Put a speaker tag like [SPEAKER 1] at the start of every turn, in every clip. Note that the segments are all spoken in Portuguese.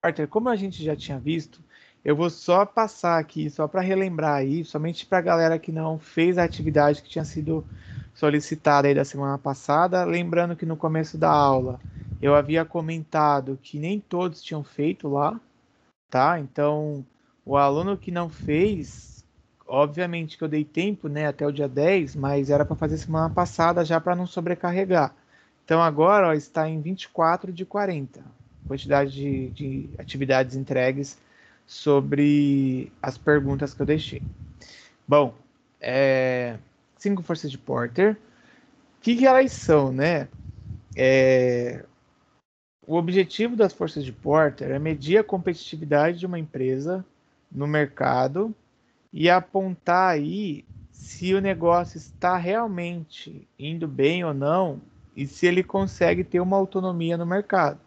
[SPEAKER 1] Porter, como a gente já tinha visto, eu vou só passar aqui, só para relembrar aí, somente para a galera que não fez a atividade que tinha sido solicitada aí da semana passada. Lembrando que no começo da aula eu havia comentado que nem todos tinham feito lá, tá? Então, o aluno que não fez, obviamente que eu dei tempo, né, até o dia 10, mas era para fazer semana passada já para não sobrecarregar. Então, agora ó, está em 24 de 40, quantidade de atividades entregues sobre as perguntas que eu deixei. Bom, cinco forças de Porter. O que elas são, né? O objetivo das forças de Porter é medir a competitividade de uma empresa no mercado e apontar aí se o negócio está realmente indo bem ou não e se ele consegue ter uma autonomia no mercado,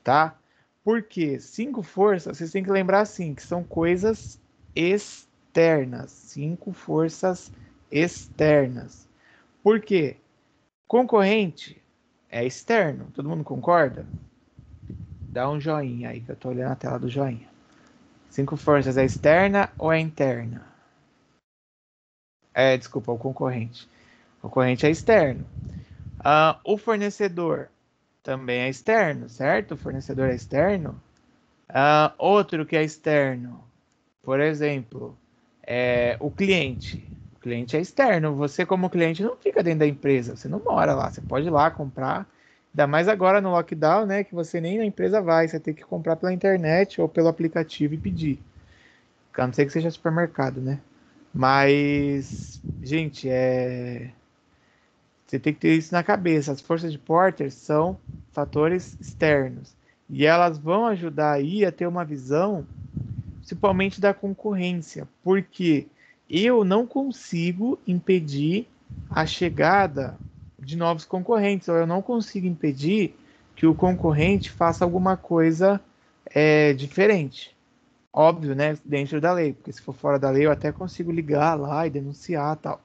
[SPEAKER 1] tá? Porque cinco forças, vocês têm que lembrar assim, que são coisas externas, cinco forças externas. Por quê? Concorrente é externo, todo mundo concorda? Dá um joinha aí que eu tô olhando a tela do joinha. Cinco forças é externa ou é interna? Desculpa, o concorrente. O concorrente é externo. O fornecedor também é externo, certo? O fornecedor é externo. Outro que é externo, por exemplo, o cliente. O cliente é externo. Você, como cliente, não fica dentro da empresa. Você não mora lá. Você pode ir lá comprar. Ainda mais agora no lockdown, né? Que você nem na empresa vai. Você tem que comprar pela internet ou pelo aplicativo e pedir. A não ser que seja supermercado, né? Mas, gente, você tem que ter isso na cabeça. As forças de Porter são fatores externos. E elas vão ajudar aí a ter uma visão, principalmente da concorrência. Porque eu não consigo impedir a chegada de novos concorrentes. Ou eu não consigo impedir que o concorrente faça alguma coisa diferente. Óbvio, né? Dentro da lei. Porque se for fora da lei, eu até consigo ligar lá e denunciar tal.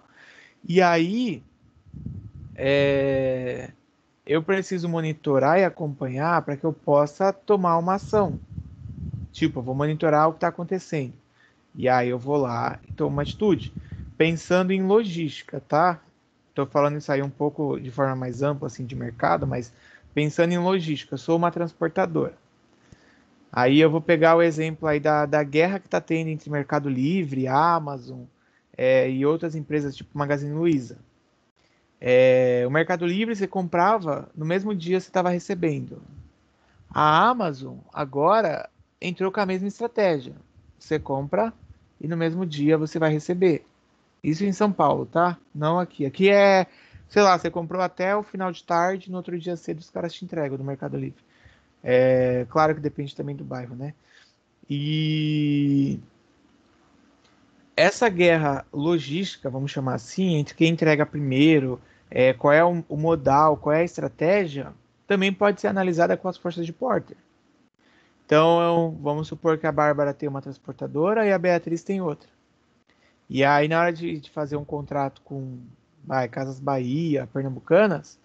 [SPEAKER 1] E aí, é, eu preciso monitorar e acompanhar para que eu possa tomar uma ação. Tipo, eu vou monitorar o que está acontecendo. E aí eu vou lá e tomo uma atitude. Pensando em logística, tá? Estou falando isso aí um pouco de forma mais ampla, assim, de mercado, mas pensando em logística, eu sou uma transportadora. Aí eu vou pegar o exemplo aí da guerra que está tendo entre Mercado Livre, Amazon, e outras empresas, tipo Magazine Luiza. O Mercado Livre você comprava, no mesmo dia você estava recebendo. A Amazon agora entrou com a mesma estratégia. Você compra e no mesmo dia você vai receber. Isso em São Paulo, tá? Não aqui. Aqui sei lá, você comprou até o final de tarde, no outro dia cedo os caras te entregam do Mercado Livre. Claro que depende também do bairro, né? E essa guerra logística, vamos chamar assim, entre quem entrega primeiro, qual é o modal, qual é a estratégia, também pode ser analisada com as forças de Porter. Então, vamos supor que a Bárbara tem uma transportadora e a Beatriz tem outra. E aí, na hora de fazer um contrato com Casas Bahia, Pernambucanas,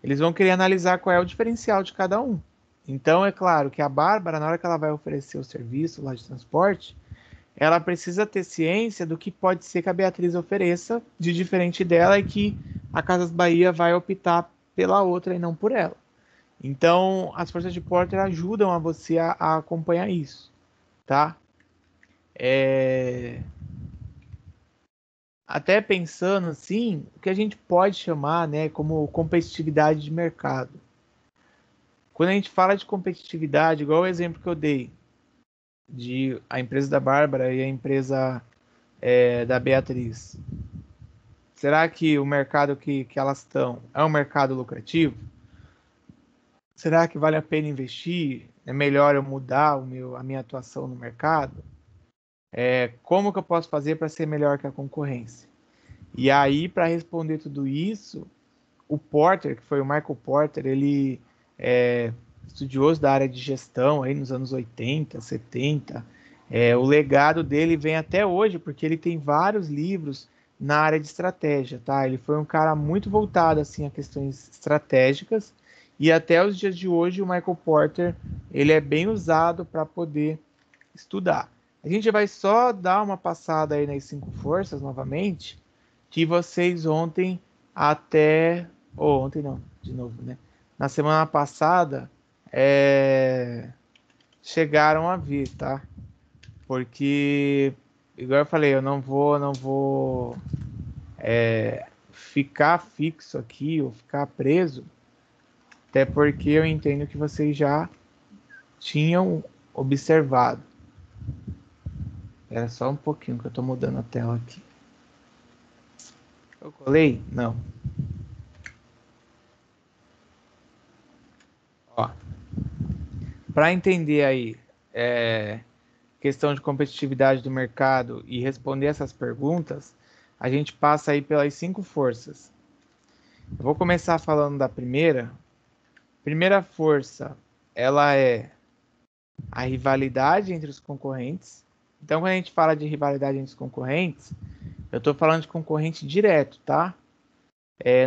[SPEAKER 1] eles vão querer analisar qual é o diferencial de cada um. Então, é claro que a Bárbara, na hora que ela vai oferecer o serviço lá de transporte, ela precisa ter ciência do que pode ser que a Beatriz ofereça de diferente dela e que a Casas Bahia vai optar pela outra e não por ela. Então, as forças de Porter ajudam a você a acompanhar isso, tá? É... Até pensando assim, o que a gente pode chamar, né, como competitividade de mercado. Quando a gente fala de competitividade, igual o exemplo que eu dei de a empresa da Bárbara e a empresa da Beatriz, será que o mercado que elas estão é um mercado lucrativo? Será que vale a pena investir? É melhor eu mudar a minha atuação no mercado? Como que eu posso fazer para ser melhor que a concorrência? E aí, para responder tudo isso, o Porter, que foi o Michael Porter, ele é estudioso da área de gestão aí nos anos 80, 70. O legado dele vem até hoje, porque ele tem vários livros na área de estratégia, tá? Ele foi um cara muito voltado assim a questões estratégicas e até os dias de hoje o Michael Porter ele é bem usado para poder estudar. A gente vai só dar uma passada aí nas 5 forças novamente, que vocês ontem até... Ou ontem não, de novo, né? Na semana passada, chegaram a ver, tá? Porque, igual eu falei, eu não vou ficar fixo aqui ou ficar preso, até porque eu entendo que vocês já tinham observado. Era só um pouquinho que eu tô mudando a tela aqui. Eu colei? Não. Ó, para entender aí questão de competitividade do mercado e responder essas perguntas, a gente passa aí pelas 5 forças. Eu vou começar falando da primeira. Primeira força, ela é a rivalidade entre os concorrentes. Então, quando a gente fala de rivalidade entre os concorrentes, eu estou falando de concorrente direto, tá?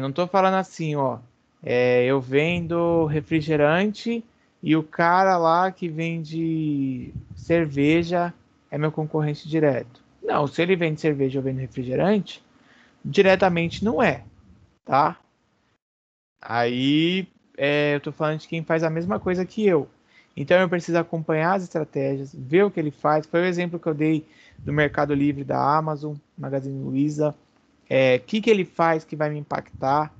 [SPEAKER 1] Não estou falando assim, ó. Eu vendo refrigerante e o cara lá que vende cerveja é meu concorrente direto. Não, se ele vende cerveja ou vende refrigerante, diretamente não é, tá? Aí eu estou falando de quem faz a mesma coisa que eu. Então eu preciso acompanhar as estratégias, ver o que ele faz. Foi o exemplo que eu dei do Mercado Livre da Amazon, Magazine Luiza. O que ele faz que vai me impactar?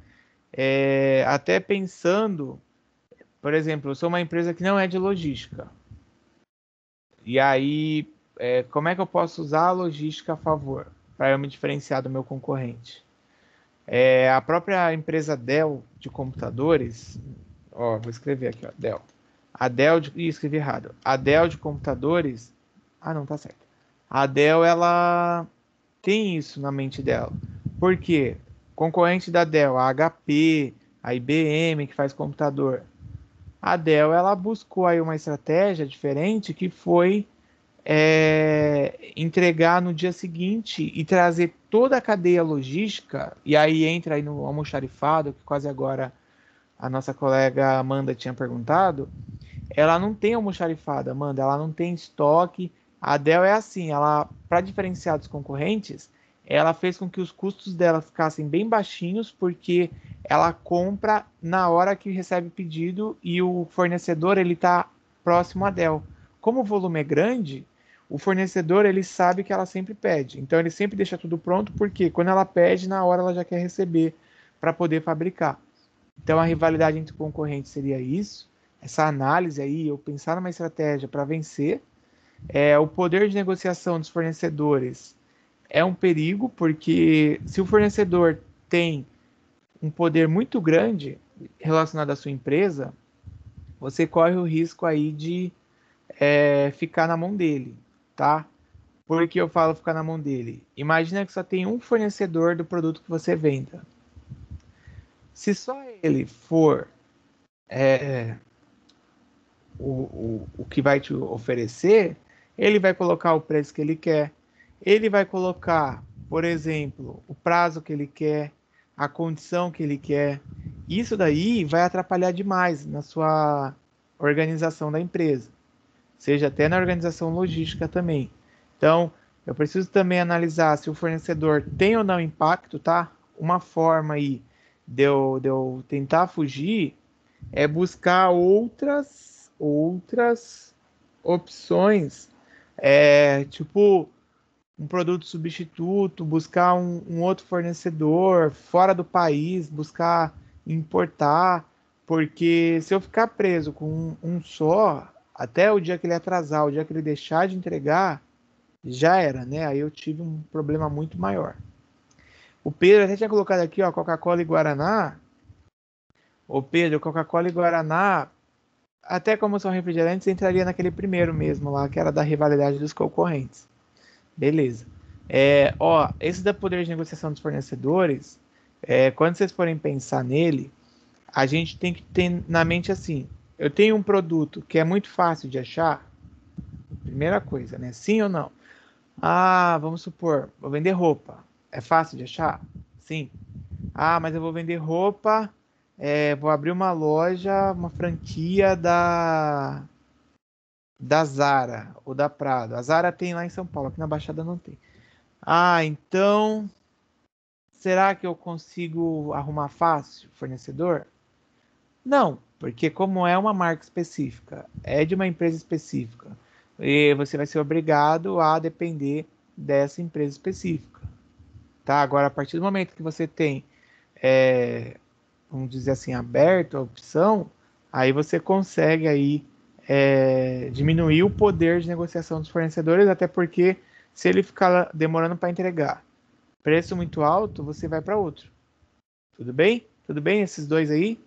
[SPEAKER 1] Até pensando, por exemplo, eu sou uma empresa que não é de logística. E aí, como é que eu posso usar a logística a favor para eu me diferenciar do meu concorrente? A própria empresa Dell de computadores, ó, vou escrever aqui, ó, Dell. A Dell escrevi errado. A Dell de computadores, não, tá certo. A Dell, ela tem isso na mente dela. Por quê? Concorrente da Dell, a HP, a IBM, que faz computador. A Dell, ela buscou aí uma estratégia diferente que foi entregar no dia seguinte e trazer toda a cadeia logística, e aí entra aí no almoxarifado, que quase agora a nossa colega Amanda tinha perguntado, ela não tem almoxarifado, Amanda, ela não tem estoque. A Dell é assim, ela, para diferenciar dos concorrentes, ela fez com que os custos dela ficassem bem baixinhos, porque ela compra na hora que recebe o pedido e o fornecedor ele está próximo à Dell. Como o volume é grande, o fornecedor ele sabe que ela sempre pede, então ele sempre deixa tudo pronto, porque quando ela pede, na hora ela já quer receber para poder fabricar. Então a rivalidade entre concorrentes seria isso, essa análise aí, eu pensar numa estratégia para vencer. O poder de negociação dos fornecedores é um perigo, porque se o fornecedor tem um poder muito grande relacionado à sua empresa, você corre o risco aí de ficar na mão dele, tá? Por que eu falo ficar na mão dele? Imagina que só tem um fornecedor do produto que você venda. Se só ele for o que vai te oferecer, ele vai colocar o preço que ele quer, ele vai colocar, por exemplo, o prazo que ele quer, a condição que ele quer. Isso daí vai atrapalhar demais na sua organização da empresa, seja até na organização logística também. Então, eu preciso também analisar se o fornecedor tem ou não impacto, tá? Uma forma aí de eu tentar fugir é buscar outras opções, tipo um produto substituto, buscar um outro fornecedor fora do país, buscar importar, porque se eu ficar preso com um só, até o dia que ele atrasar, o dia que ele deixar de entregar, já era, né? Aí eu tive um problema muito maior. O Pedro até tinha colocado aqui, ó, Coca-Cola e Guaraná. Ô Pedro, Coca-Cola e Guaraná, até como são refrigerantes, entraria naquele primeiro mesmo lá, que era da rivalidade dos concorrentes. Beleza. Esse da poder de negociação dos fornecedores, quando vocês forem pensar nele, a gente tem que ter na mente assim: eu tenho um produto que é muito fácil de achar, primeira coisa, né? Sim ou não? Vamos supor, vou vender roupa. É fácil de achar? Sim. Mas eu vou vender roupa, vou abrir uma loja, uma franquia da da Zara ou da Prado. A Zara tem lá em São Paulo, aqui na Baixada não tem. Então, será que eu consigo arrumar fácil fornecedor? Não, porque como é uma marca específica, é de uma empresa específica, e você vai ser obrigado a depender dessa empresa específica, tá? Agora, a partir do momento que você tem, vamos dizer assim, aberto a opção, aí você consegue aí diminuir o poder de negociação dos fornecedores, até porque se ele ficar demorando para entregar, preço muito alto, você vai para outro. Tudo bem? Tudo bem esses dois aí?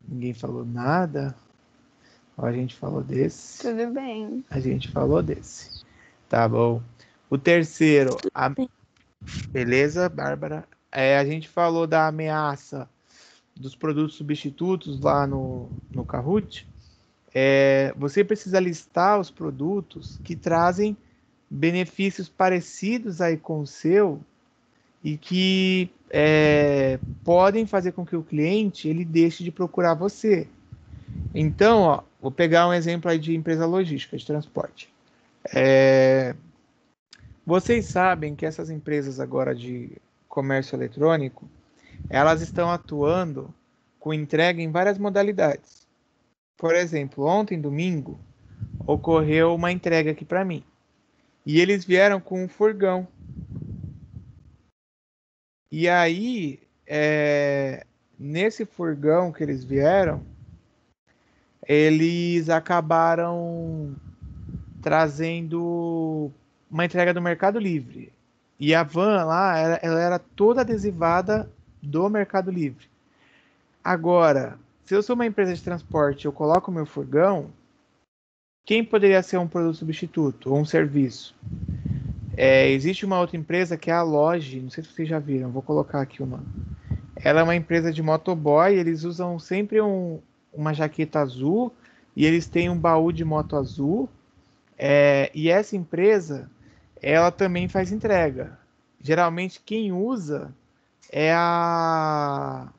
[SPEAKER 1] Ninguém falou nada. Ó, a gente falou desse.
[SPEAKER 2] Tudo bem.
[SPEAKER 1] A gente falou desse. Tá bom. O terceiro, beleza, Bárbara? A gente falou da ameaça dos produtos substitutos lá no Kahoot. Você precisa listar os produtos que trazem benefícios parecidos aí com o seu e que podem fazer com que o cliente ele deixe de procurar você. Então, ó, vou pegar um exemplo aí de empresa logística, de transporte. Vocês sabem que essas empresas agora de comércio eletrônico, elas estão atuando com entrega em várias modalidades. Por exemplo, ontem, domingo, ocorreu uma entrega aqui para mim. E eles vieram com um furgão. E aí, nesse furgão que eles vieram, eles acabaram trazendo uma entrega do Mercado Livre. E a van lá, ela era toda adesivada do Mercado Livre. Agora, se eu sou uma empresa de transporte, eu coloco o meu furgão, quem poderia ser um produto substituto ou um serviço? Existe uma outra empresa que é a Logi, não sei se vocês já viram, vou colocar aqui uma. Ela é uma empresa de motoboy, eles usam sempre uma jaqueta azul e eles têm um baú de moto azul. E essa empresa, ela também faz entrega. Geralmente quem usa é a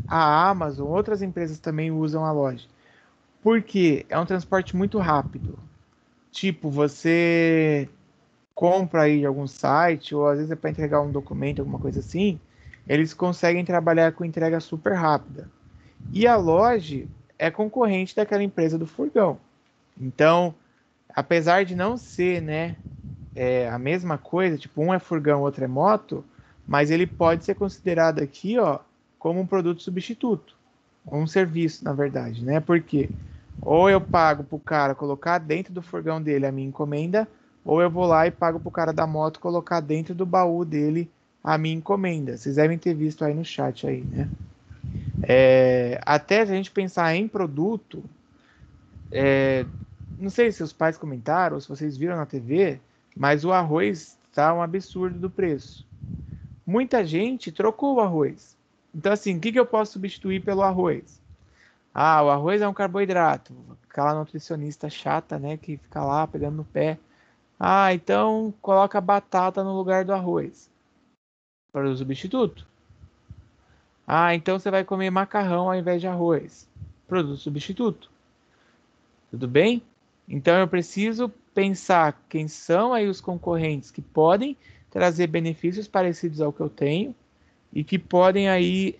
[SPEAKER 1] Amazon, outras empresas também usam a loja. Porque é um transporte muito rápido. Tipo, você compra aí de algum site, ou às vezes é para entregar um documento, alguma coisa assim, eles conseguem trabalhar com entrega super rápida. E a loja é concorrente daquela empresa do furgão. Então, apesar de não ser, né, a mesma coisa, tipo, um é furgão, outro é moto, mas ele pode ser considerado aqui, ó, como um produto substituto, um serviço, na verdade, né? Porque ou eu pago pro cara colocar dentro do furgão dele a minha encomenda, ou eu vou lá e pago pro cara da moto colocar dentro do baú dele a minha encomenda. Vocês devem ter visto aí no chat aí, né? Até a gente pensar em produto, não sei se os pais comentaram ou se vocês viram na TV, mas o arroz tá um absurdo do preço. Muita gente trocou o arroz. Então, assim, o que eu posso substituir pelo arroz? O arroz é um carboidrato. Aquela nutricionista chata, né, que fica lá pegando no pé. Então coloca batata no lugar do arroz. Para o substituto. Então você vai comer macarrão ao invés de arroz. Produto substituto. Tudo bem? Então eu preciso pensar quem são aí os concorrentes que podem trazer benefícios parecidos ao que eu tenho e que podem aí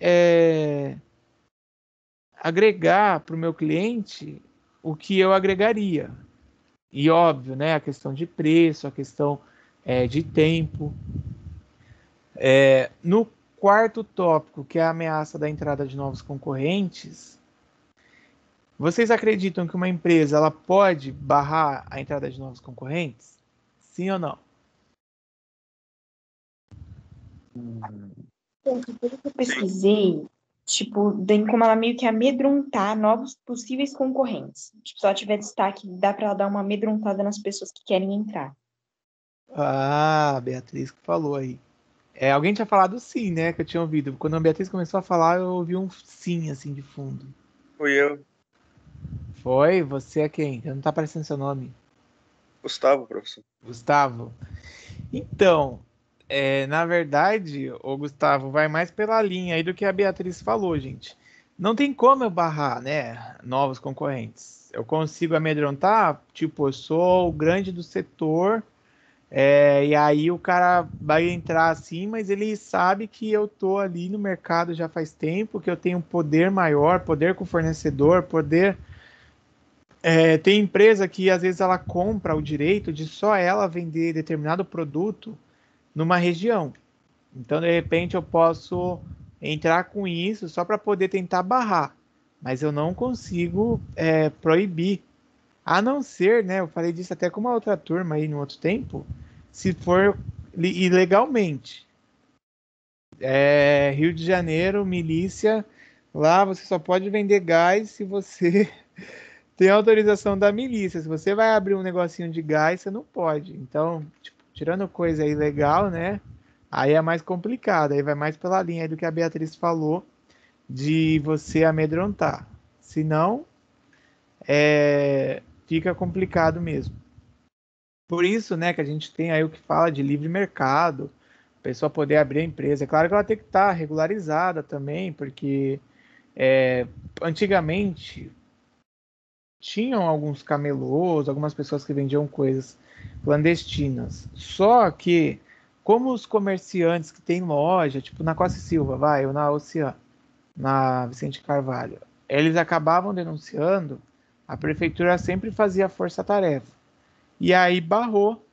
[SPEAKER 1] agregar para o meu cliente o que eu agregaria. E óbvio, né, a questão de preço, a questão de tempo. No quarto tópico, que é a ameaça da entrada de novos concorrentes, vocês acreditam que uma empresa ela pode barrar a entrada de novos concorrentes? Sim ou não?
[SPEAKER 3] Pelo que eu pesquisei, tipo, tem como ela meio que amedrontar novos possíveis concorrentes. Tipo, se ela tiver destaque, dá para ela dar uma amedrontada nas pessoas que querem entrar.
[SPEAKER 1] A Beatriz que falou aí. Alguém tinha falado sim, né? Que eu tinha ouvido. Quando a Beatriz começou a falar, eu ouvi um sim, assim, de fundo.
[SPEAKER 4] Fui eu.
[SPEAKER 1] Foi? Você é quem? Não tá aparecendo seu nome.
[SPEAKER 4] Gustavo, professor.
[SPEAKER 1] Gustavo. Então, na verdade, o Gustavo vai mais pela linha aí do que a Beatriz falou, gente. não tem como eu barrar, né, novos concorrentes. Eu consigo amedrontar, tipo, eu sou o grande do setor, e aí o cara vai entrar assim, mas ele sabe que eu tô ali no mercado já faz tempo, que eu tenho um poder maior, poder com o fornecedor, poder... tem empresa que às vezes ela compra o direito de só ela vender determinado produto numa região. Então, de repente, eu posso entrar com isso só para poder tentar barrar, mas eu não consigo proibir. A não ser, né? Eu falei disso até com uma outra turma aí no outro tempo, se for ilegalmente. Rio de Janeiro, milícia, lá você só pode vender gás se você tem autorização da milícia. Se você vai abrir um negocinho de gás, você não pode. Então, tipo, tirando coisa ilegal, né? Aí é mais complicado. Aí vai mais pela linha aí do que a Beatriz falou, de você amedrontar. Senão, fica complicado mesmo. Por isso, né, que a gente tem aí o que fala de livre mercado, a pessoa poder abrir a empresa. É claro que ela tem que estar regularizada também, porque antigamente tinham alguns camelôs, algumas pessoas que vendiam coisas clandestinas. Só que, como os comerciantes que têm loja, tipo na Costa e Silva, ou na Ocean, na Vicente Carvalho, eles acabavam denunciando, a prefeitura sempre fazia força-tarefa. E aí barrou,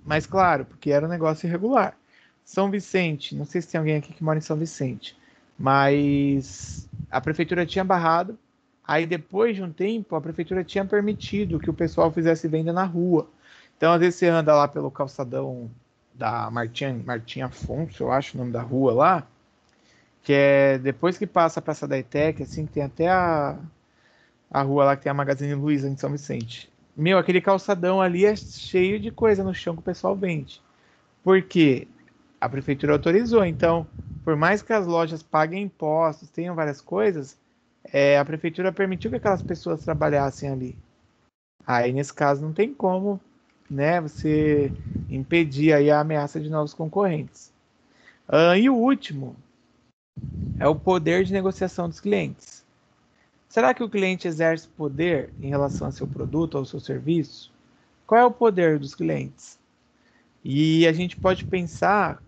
[SPEAKER 1] mas claro, porque era um negócio irregular. São Vicente, não sei se tem alguém aqui que mora em São Vicente, mas a prefeitura tinha barrado. Aí depois de um tempo, a prefeitura tinha permitido que o pessoal fizesse venda na rua. Então, às vezes você anda lá pelo calçadão da Martim Afonso, eu acho o nome da rua lá, que é depois que passa a Praça da ETEC, assim, que tem até a rua lá que tem a Magazine Luiza em São Vicente. Meu, aquele calçadão ali é cheio de coisa no chão que o pessoal vende. Por quê? A prefeitura autorizou. Então, por mais que as lojas paguem impostos, tenham várias coisas, a prefeitura permitiu que aquelas pessoas trabalhassem ali. Aí, nesse caso, não tem como, né, você impedir aí a ameaça de novos concorrentes. E o último é o poder de negociação dos clientes. Será que o cliente exerce poder em relação ao seu produto ou ao seu serviço? Qual é o poder dos clientes? E a gente pode pensar,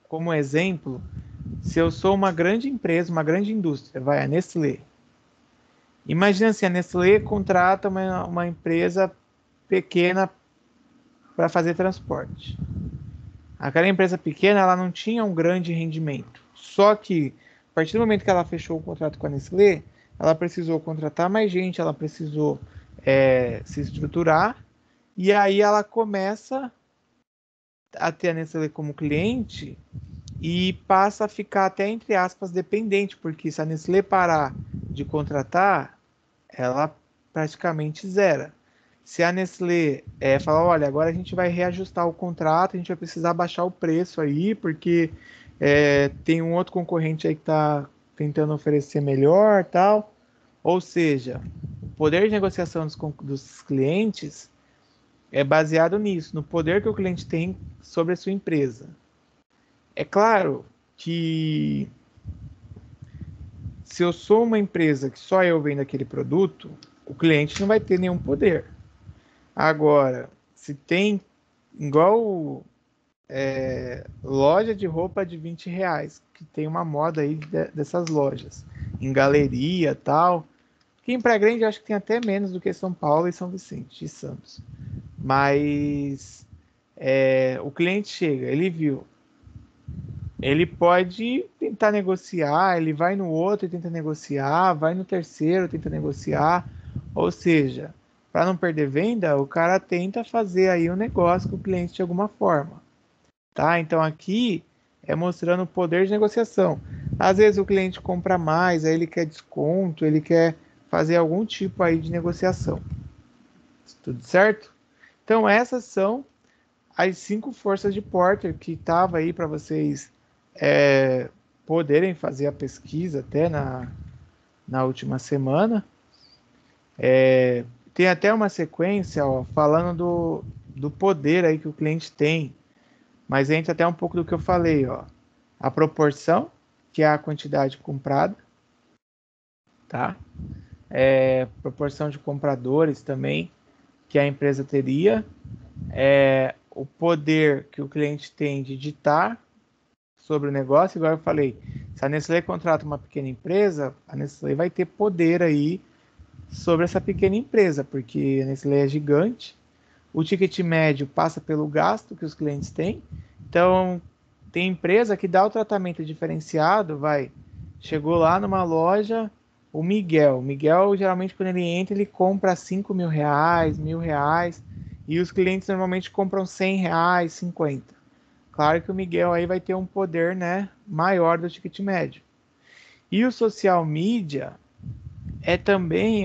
[SPEAKER 1] como exemplo, se eu sou uma grande empresa, uma grande indústria, a Nestlé. Imagina se a Nestlé contrata uma empresa pequena para fazer transporte. Aquela empresa pequena, ela não tinha um grande rendimento. Só que, a partir do momento que ela fechou o contrato com a Nestlé, ela precisou contratar mais gente, ela precisou se estruturar, e aí ela começa a ter a Nestlé como cliente e passa a ficar até, entre aspas, dependente, porque se a Nestlé parar de contratar, ela praticamente zera. Se a Nestlé falar, olha, agora a gente vai reajustar o contrato, a gente vai precisar baixar o preço aí, porque tem um outro concorrente aí que está tentando oferecer melhor, tal. Ou seja, o poder de negociação dos clientes é baseado nisso, no poder que o cliente tem sobre a sua empresa. É claro que se eu sou uma empresa que só eu vendo aquele produto, o cliente não vai ter nenhum poder. Agora, se tem igual loja de roupa de R$20, que tem uma moda aí dessas lojas, em galeria e tal. Aqui em Praia Grande eu acho que tem até menos do que São Paulo e São Vicente e Santos. Mas o cliente chega, ele viu. Ele pode tentar negociar, ele vai no outro e tenta negociar, vai no terceiro e tenta negociar. Ou seja, para não perder venda, o cara tenta fazer aí um negócio com o cliente de alguma forma. Tá? Então aqui é mostrando o poder de negociação. Às vezes o cliente compra mais, aí ele quer desconto, ele quer fazer algum tipo aí de negociação. Tudo certo? Então essas são as 5 forças de Porter que estava aí para vocês poderem fazer a pesquisa até na última semana. Tem até uma sequência falando do poder aí que o cliente tem, mas entra até um pouco do que eu falei. A proporção, que é a quantidade comprada, tá? Proporção de compradores também que a empresa teria, o poder que o cliente tem de ditar sobre o negócio. Igual eu falei, se a Nestlé contrata uma pequena empresa, a Nestlé vai ter poder aí sobre essa pequena empresa, porque a Nestlé é gigante, o ticket médio passa pelo gasto que os clientes têm. Então, tem empresa que dá o tratamento diferenciado, chegou lá numa loja, o Miguel, geralmente quando ele entra, ele compra 5 mil reais, R$ 1.000, e os clientes normalmente compram R$ 100, 50. Claro que o Miguel aí vai ter um poder, né, maior do ticket médio. E o social media é também,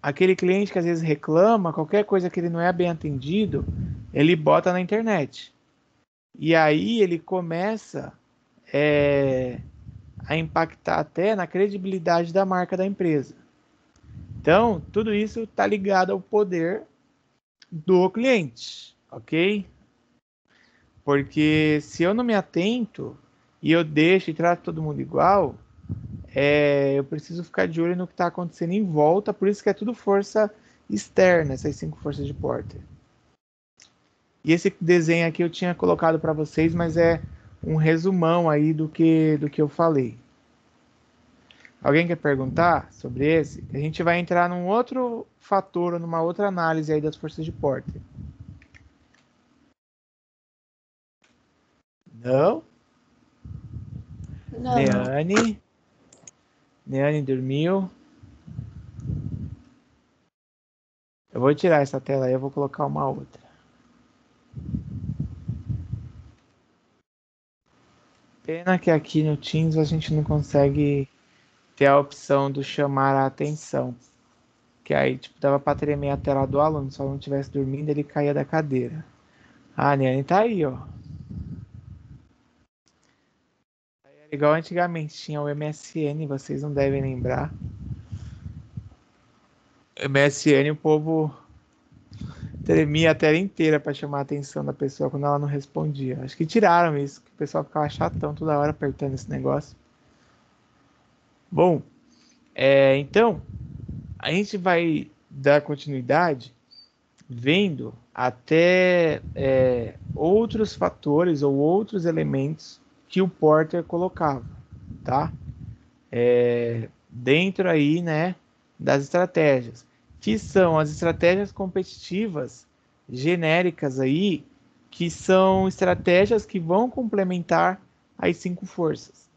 [SPEAKER 1] aquele cliente que às vezes reclama, qualquer coisa que ele não é bem atendido, ele bota na internet. E aí ele começa a impactar até na credibilidade da marca da empresa. Então, tudo isso está ligado ao poder do cliente, ok? Porque se eu não me atento e eu deixo e trato todo mundo igual, eu preciso ficar de olho no que está acontecendo em volta. Por isso que é tudo força externa, essas 5 forças de Porter. E esse desenho aqui eu tinha colocado para vocês, mas é um resumão aí do que eu falei. Alguém quer perguntar sobre esse? A gente vai entrar num outro fator, numa outra análise aí das forças de Porter. Não?
[SPEAKER 2] Não.
[SPEAKER 1] Neane dormiu. Eu vou tirar essa tela aí, eu vou colocar uma outra. Pena que aqui no Teams a gente não consegue ter a opção do chamar a atenção. Que aí, dava para tremer a tela do aluno. Se o aluno estivesse dormindo, ele caía da cadeira. A Neane tá aí, ó. Igual antigamente tinha o MSN, vocês não devem lembrar. MSN, o povo tremia a tela inteira para chamar a atenção da pessoa quando ela não respondia. Acho que tiraram isso, que o pessoal ficava chatão toda hora apertando esse negócio. Bom, então, a gente vai dar continuidade vendo até outros fatores ou outros elementos que o Porter colocava, tá? Dentro aí, né, das estratégias, que são as estratégias competitivas genéricas aí, que são estratégias que vão complementar as 5 forças.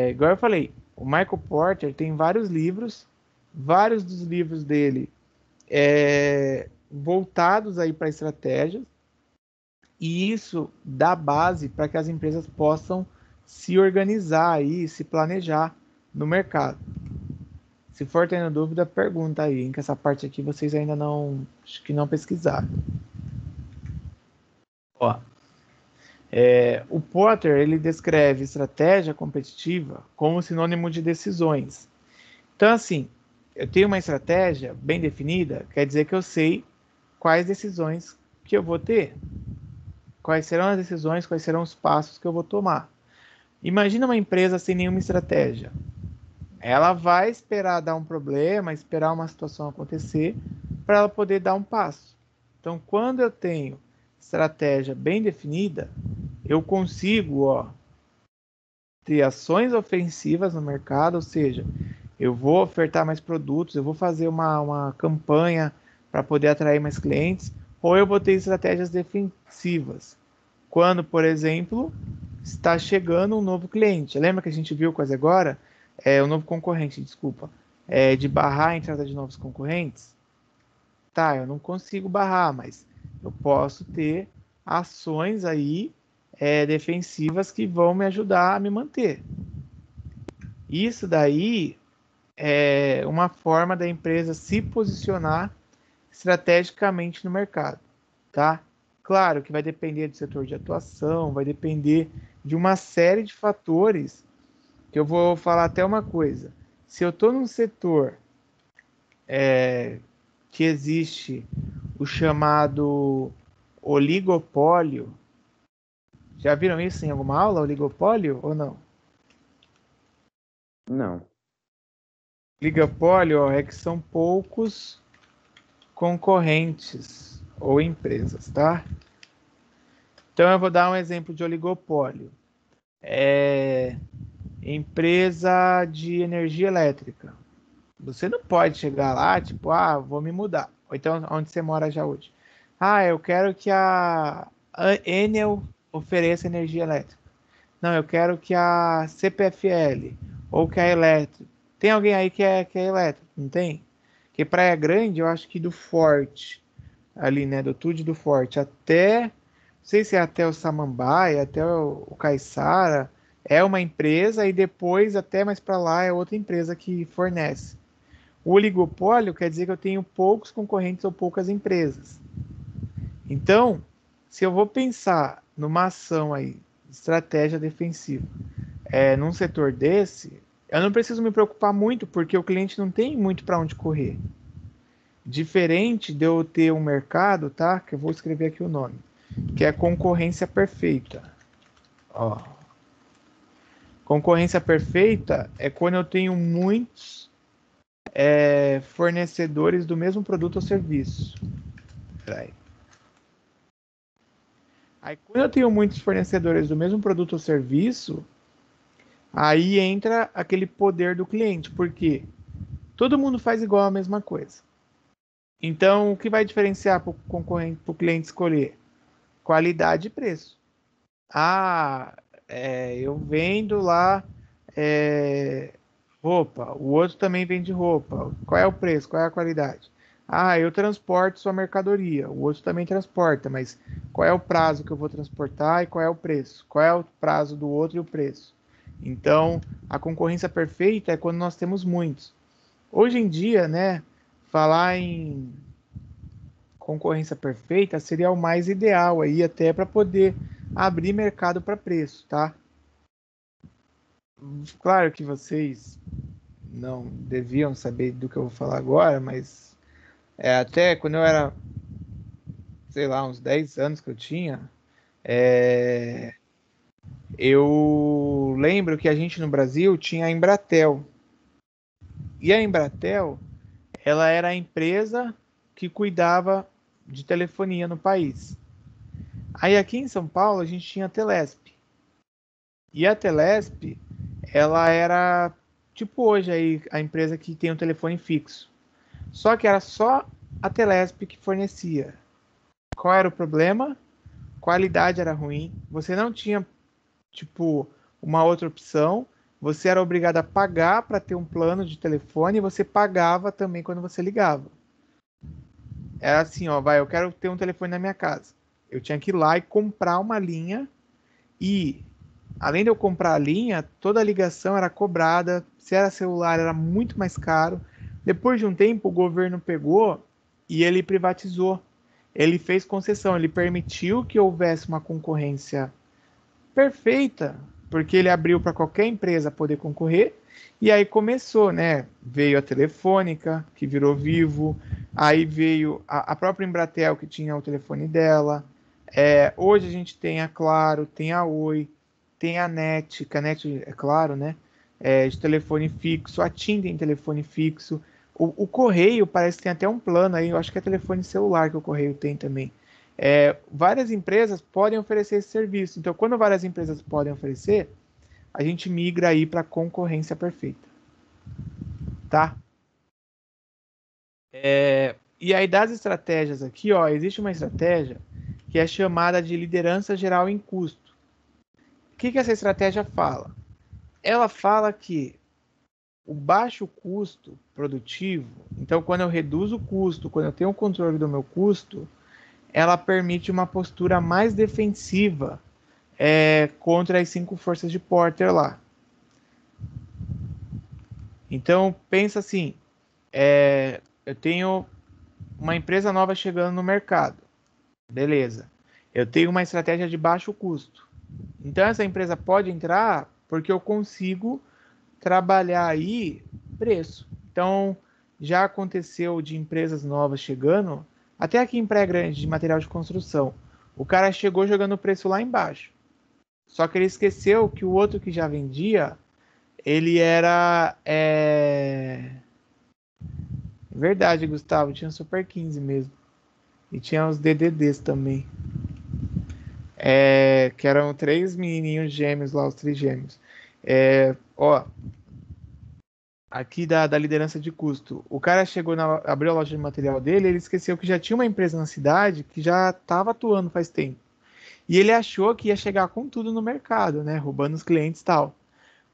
[SPEAKER 1] Igual eu falei, o Michael Porter tem vários livros, vários dos livros dele voltados aí para estratégias, e isso dá base para que as empresas possam se organizar aí, se planejar no mercado. Se for tendo dúvida, pergunta aí, que essa parte aqui vocês ainda não pesquisaram. O Porter, ele descreve estratégia competitiva como sinônimo de decisões. Então, assim, eu tenho uma estratégia bem definida, quer dizer que eu sei quais decisões que eu vou ter. Quais serão as decisões, quais serão os passos que eu vou tomar. Imagina uma empresa sem nenhuma estratégia. Ela vai esperar dar um problema, esperar uma situação acontecer, para ela poder dar um passo. Então, quando eu tenho estratégia bem definida, eu consigo ter ações ofensivas no mercado, ou seja, eu vou ofertar mais produtos, eu vou fazer uma campanha para poder atrair mais clientes, ou eu vou ter estratégias defensivas. Quando, por exemplo, está chegando um novo cliente. Lembra que a gente viu quase agora? Um novo concorrente, desculpa. De barrar a entrada de novos concorrentes? Tá, eu não consigo barrar, mas eu posso ter ações aí defensivas que vão me ajudar a me manter. Isso daí é uma forma da empresa se posicionar estrategicamente no mercado, tá? Claro que vai depender do setor de atuação, vai depender de uma série de fatores, que eu vou falar até uma coisa. Se eu estou num setor que existe o chamado oligopólio, já viram isso em alguma aula, oligopólio ou não?
[SPEAKER 2] Não.
[SPEAKER 1] Oligopólio, ó, é que são poucos concorrentes ou empresas, tá? Então eu vou dar um exemplo de oligopólio. Empresa de energia elétrica. Você não pode chegar lá, tipo, vou me mudar. Ou então, onde você mora já hoje? Eu quero que a Enel ofereça energia elétrica. Não, eu quero que a CPFL ou que a Elétrica. Tem alguém aí que é elétrico, não tem? Que Praia Grande, eu acho que do Forte, ali, né, do Tude do Forte, até, não sei se é até o Samambaia, até o Caiçara, é uma empresa e depois até mais para lá é outra empresa que fornece. O oligopólio quer dizer que eu tenho poucos concorrentes ou poucas empresas. Então, se eu vou pensar numa ação aí, estratégia defensiva, num setor desse, eu não preciso me preocupar muito, porque o cliente não tem muito para onde correr. Diferente de eu ter um mercado, tá? Que eu vou escrever aqui o nome, que é concorrência perfeita. Ó. Concorrência perfeita é quando eu tenho muitos fornecedores do mesmo produto ou serviço. Peraí. Aí, quando eu tenho muitos fornecedores do mesmo produto ou serviço, aí entra aquele poder do cliente, porque todo mundo faz igual a mesma coisa. Então, o que vai diferenciar para o concorrente, para o cliente escolher? Qualidade e preço. Eu vendo lá roupa, o outro também vende roupa. Qual é o preço? Qual é a qualidade? Eu transporto sua mercadoria, o outro também transporta, mas qual é o prazo que eu vou transportar e qual é o preço? Qual é o prazo do outro e o preço? Então, a concorrência perfeita é quando nós temos muitos. Hoje em dia, né, falar em concorrência perfeita seria o mais ideal aí, até para poder abrir mercado para preço, tá? Claro que vocês não deviam saber do que eu vou falar agora, mas até quando eu era, sei lá, uns 10 anos que eu tinha, eu lembro que a gente no Brasil tinha a Embratel. E a Embratel, ela era a empresa que cuidava de telefonia no país. Aí aqui em São Paulo a gente tinha a Telesp. E a Telesp, ela era tipo hoje aí a empresa que tem um telefone fixo. Só que era só a Telesp que fornecia. Qual era o problema? Qualidade era ruim. Você não tinha tipo uma outra opção. Você era obrigado a pagar para ter um plano de telefone e você pagava também quando você ligava. Era assim, ó, eu quero ter um telefone na minha casa. Eu tinha que ir lá e comprar uma linha e, além de eu comprar a linha, toda a ligação era cobrada. Se era celular, era muito mais caro. Depois de um tempo, o governo pegou e ele privatizou. Ele fez concessão, ele permitiu que houvesse uma concorrência perfeita, porque ele abriu para qualquer empresa poder concorrer. E aí começou, né? Veio a Telefônica, que virou Vivo, aí veio a própria Embratel, que tinha o telefone dela. Hoje a gente tem a Claro, tem a Oi, tem a NET, que a NET é claro, né? De telefone fixo, a TIM tem telefone fixo. O Correio parece que tem até um plano aí, eu acho que é telefone celular que o Correio tem também. Várias empresas podem oferecer esse serviço. Então, quando várias empresas podem oferecer, a gente migra aí para concorrência perfeita, tá? E aí das estratégias aqui, ó, existe uma estratégia que é chamada de liderança geral em custo. O que essa estratégia fala? Ela fala que o baixo custo produtivo, então quando eu reduzo o custo, quando eu tenho o controle do meu custo, ela permite uma postura mais defensiva contra as 5 forças de Porter lá. Então, pensa assim, eu tenho uma empresa nova chegando no mercado. Beleza. Eu tenho uma estratégia de baixo custo. Então, essa empresa pode entrar porque eu consigo trabalhar aí preço. Então, já aconteceu de empresas novas chegando, até aqui em Praia Grande, de material de construção. O cara chegou jogando o preço lá embaixo. Só que ele esqueceu que o outro que já vendia, Ele era... Verdade, Gustavo, tinha Super 15 mesmo. E tinha os DDDs também. Que eram 3 menininhos gêmeos lá, os trigêmeos. Ó, aqui da liderança de custo. O cara chegou, abriu a loja de material dele, ele esqueceu que já tinha uma empresa na cidade que já estava atuando faz tempo. E ele achou que ia chegar com tudo no mercado, né? Roubando os clientes e tal.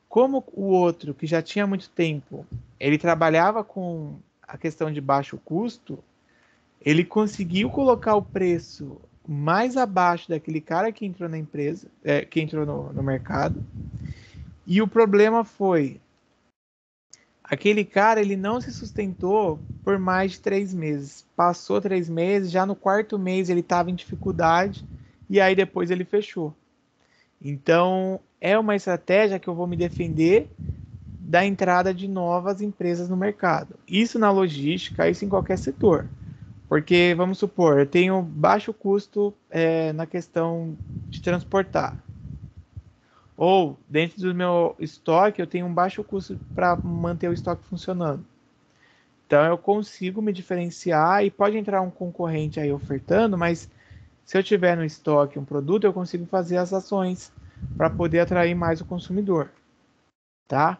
[SPEAKER 1] Como o outro, que já tinha muito tempo, ele trabalhava com a questão de baixo custo, ele conseguiu colocar o preço mais abaixo daquele cara que entrou na empresa, que entrou no mercado. E o problema foi, aquele cara, ele não se sustentou por mais de 3 meses. Passou 3 meses, já no quarto mês ele estava em dificuldade, e aí depois ele fechou. Então, é uma estratégia que eu vou me defender da entrada de novas empresas no mercado. Isso na logística, isso em qualquer setor. Porque, vamos supor, eu tenho baixo custo na questão de transportar. Ou, dentro do meu estoque, eu tenho um baixo custo para manter o estoque funcionando. Então, eu consigo me diferenciar e pode entrar um concorrente aí ofertando, mas se eu tiver no estoque um produto, eu consigo fazer as ações para poder atrair mais o consumidor. Tá?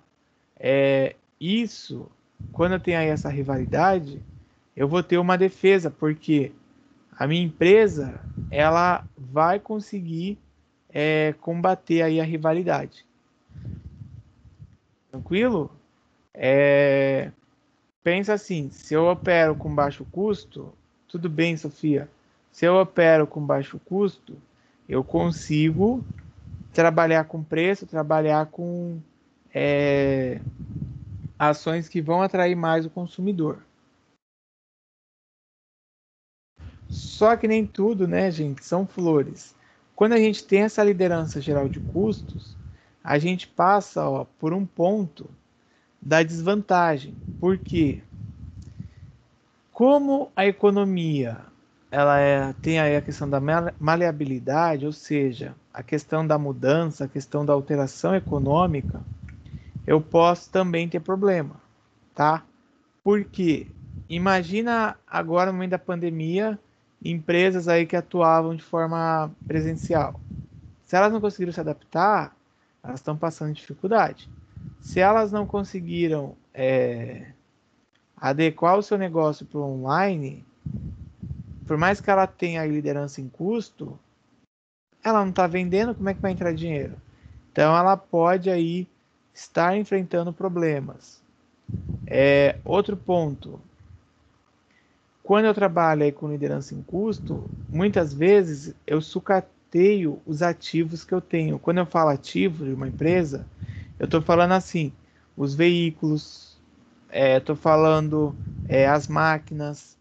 [SPEAKER 1] Isso, quando eu tenho aí essa rivalidade, eu vou ter uma defesa, porque a minha empresa ela vai conseguir combater aí a rivalidade. Tranquilo? Pensa assim, se eu opero com baixo custo, tudo bem, Sofia. Se eu opero com baixo custo, eu consigo trabalhar com preço, trabalhar com ações que vão atrair mais o consumidor. Só que nem tudo, né, gente, são flores. Quando a gente tem essa liderança geral de custos, a gente passa por um ponto da desvantagem. Por quê? Como a economia tem aí a questão da maleabilidade, ou seja, a questão da mudança, a questão da alteração econômica, eu posso também ter problema, tá? Porque imagina agora no meio da pandemia, empresas aí que atuavam de forma presencial. Se elas não conseguiram se adaptar, elas estão passando dificuldade. Se elas não conseguiram adequar o seu negócio para o online, por mais que ela tenha liderança em custo, ela não está vendendo, como é que vai entrar dinheiro? Então ela pode aí estar enfrentando problemas. Outro ponto, quando eu trabalho aí com liderança em custo, muitas vezes eu sucateio os ativos que eu tenho. Quando eu falo ativo de uma empresa, eu estou falando assim, os veículos, estou falando as máquinas,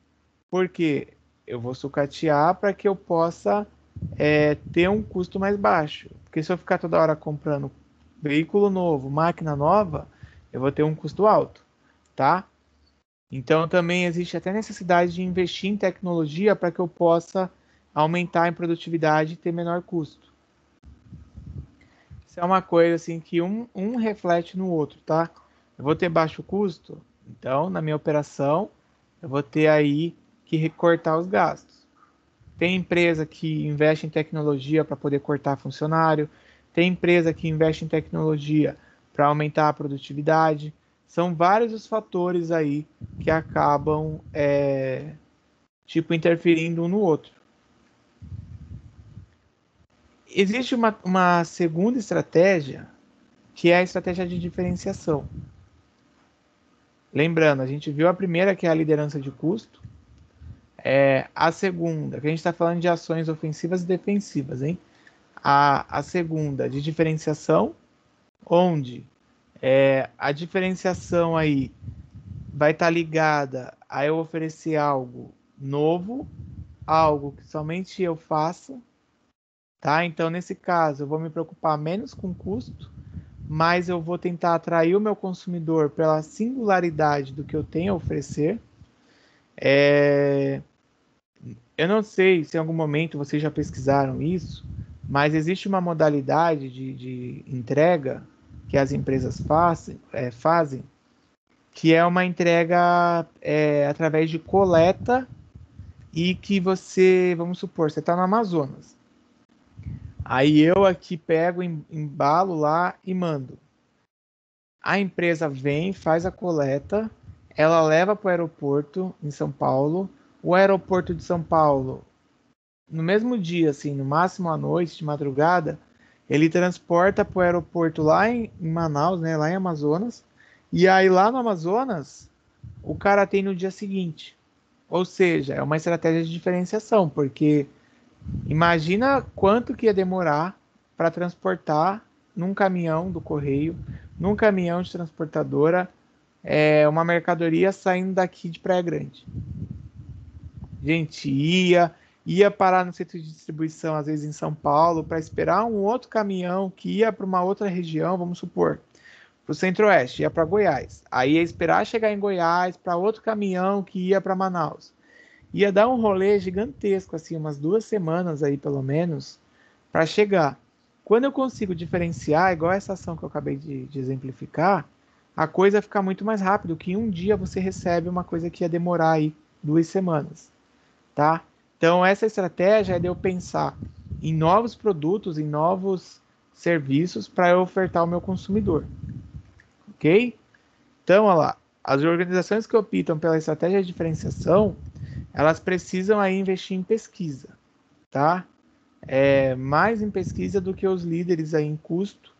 [SPEAKER 1] porque eu vou sucatear para que eu possa ter um custo mais baixo. Porque se eu ficar toda hora comprando veículo novo, máquina nova, eu vou ter um custo alto, tá? Então também existe até necessidade de investir em tecnologia para que eu possa aumentar em produtividade e ter menor custo. Isso é uma coisa assim que um reflete no outro, tá? Eu vou ter baixo custo, então na minha operação eu vou ter aí que recortar os gastos. Tem empresa que investe em tecnologia para poder cortar funcionário, tem empresa que investe em tecnologia para aumentar a produtividade. São vários os fatores aí que acabam interferindo um no outro. Existe uma segunda estratégia, que é a estratégia de diferenciação. Lembrando, a gente viu a primeira, que é a liderança de custo. A segunda, que a gente está falando de ações ofensivas e defensivas, hein? A segunda, de diferenciação, onde a diferenciação aí vai estar ligada a eu oferecer algo novo, algo que somente eu faço, tá? Então, nesse caso, eu vou me preocupar menos com custo, mas eu vou tentar atrair o meu consumidor pela singularidade do que eu tenho a oferecer. Eu não sei se em algum momento vocês já pesquisaram isso, mas existe uma modalidade de entrega que as empresas fazem, que é uma entrega através de coleta e que você, vamos supor, você está no Amazonas. Aí eu aqui pego, embalo lá e mando. A empresa vem, faz a coleta, ela leva para o aeroporto em São Paulo. O aeroporto de São Paulo, no mesmo dia, assim, no máximo à noite, de madrugada, ele transporta para o aeroporto lá em Manaus, né, lá em Amazonas. E aí lá no Amazonas, o cara tem no dia seguinte. Ou seja, é uma estratégia de diferenciação, porque imagina quanto que ia demorar para transportar num caminhão do correio, num caminhão de transportadora, uma mercadoria saindo daqui de Praia Grande. Gente, ia parar no centro de distribuição, às vezes em São Paulo, para esperar um outro caminhão que ia para uma outra região, vamos supor, para o Centro-Oeste, ia para Goiás. Aí ia esperar chegar em Goiás para outro caminhão que ia para Manaus. Ia dar um rolê gigantesco, assim, umas 2 semanas aí, pelo menos, para chegar. Quando eu consigo diferenciar, igual essa ação que eu acabei de exemplificar, a coisa fica muito mais rápido, que em um dia você recebe uma coisa que ia demorar aí 2 semanas, tá? Então, essa estratégia é de eu pensar em novos produtos, em novos serviços para eu ofertar ao meu consumidor, ok? Então, olha lá, as organizações que optam pela estratégia de diferenciação, elas precisam aí investir em pesquisa, tá? Mais em pesquisa do que os líderes aí em custo.